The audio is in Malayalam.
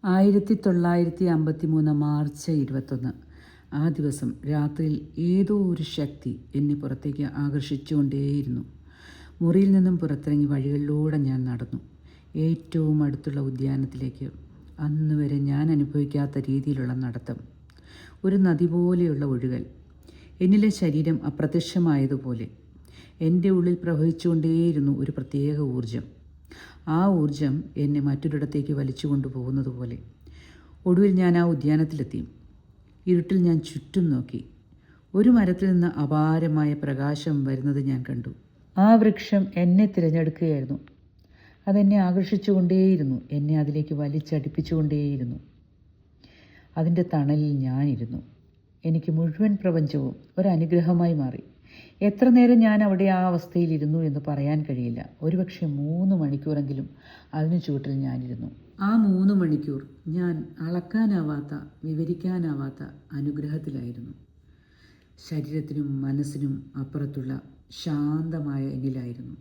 1953 മാർച്ച് 21. ആ ദിവസം രാത്രിയിൽ ഏതോ ഒരു ശക്തി എന്നെ പുറത്തേക്ക് ആകർഷിച്ചുകൊണ്ടേയിരുന്നു. മുറിയിൽ നിന്നും പുറത്തിറങ്ങി വഴികളിലൂടെ ഞാൻ നടന്നു. ഏറ്റവും അടുത്തുള്ള ഉദ്യാനത്തിലേക്ക്. അന്ന് വരെ ഞാൻ അനുഭവിക്കാത്ത രീതിയിലുള്ള നടത്തം. ഒരു നദി പോലെയുള്ള ഒഴുകൽ. എന്നിലെ ശരീരം അപ്രത്യക്ഷമായതുപോലെ. എൻ്റെ ഉള്ളിൽ പ്രവഹിച്ചുകൊണ്ടേയിരുന്നു ഒരു പ്രത്യേക ഊർജം. ആ ഊർജം എന്നെ മറ്റൊരിടത്തേക്ക് വലിച്ചു കൊണ്ടുപോകുന്നത് പോലെ. ഒടുവിൽ ഞാൻ ആ ഉദ്യാനത്തിലെത്തി. ഇരുട്ടിൽ ഞാൻ ചുറ്റും നോക്കി. ഒരു മരത്തിൽ നിന്ന് അപാരമായ പ്രകാശം വരുന്നത് ഞാൻ കണ്ടു. ആ വൃക്ഷം എന്നെ തിരഞ്ഞെടുക്കുകയായിരുന്നു. അതെന്നെ ആകർഷിച്ചുകൊണ്ടേയിരുന്നു. എന്നെ അതിലേക്ക് വലിച്ചടിപ്പിച്ചുകൊണ്ടേയിരുന്നു. അതിൻ്റെ തണലിൽ ഞാനിരുന്നു. എനിക്ക് മുഴുവൻ പ്രപഞ്ചവും ഒരനുഗ്രഹമായി മാറി. എത്ര നേരം ഞാൻ അവിടെ ആ അവസ്ഥയിലിരുന്നു എന്ന് പറയാൻ കഴിയില്ല. ഒരുപക്ഷെ 3 മണിക്കൂറെങ്കിലും അതിനു ചുവട്ടിൽ ഞാനിരുന്നു. ആ 3 മണിക്കൂർ ഞാൻ അളക്കാനാവാത്ത, വിവരിക്കാനാവാത്ത അനുഗ്രഹത്തിലായിരുന്നു. ശരീരത്തിനും മനസ്സിനും അപ്പുറത്തുള്ള ശാന്തമായ എന്നിലായിരുന്നു.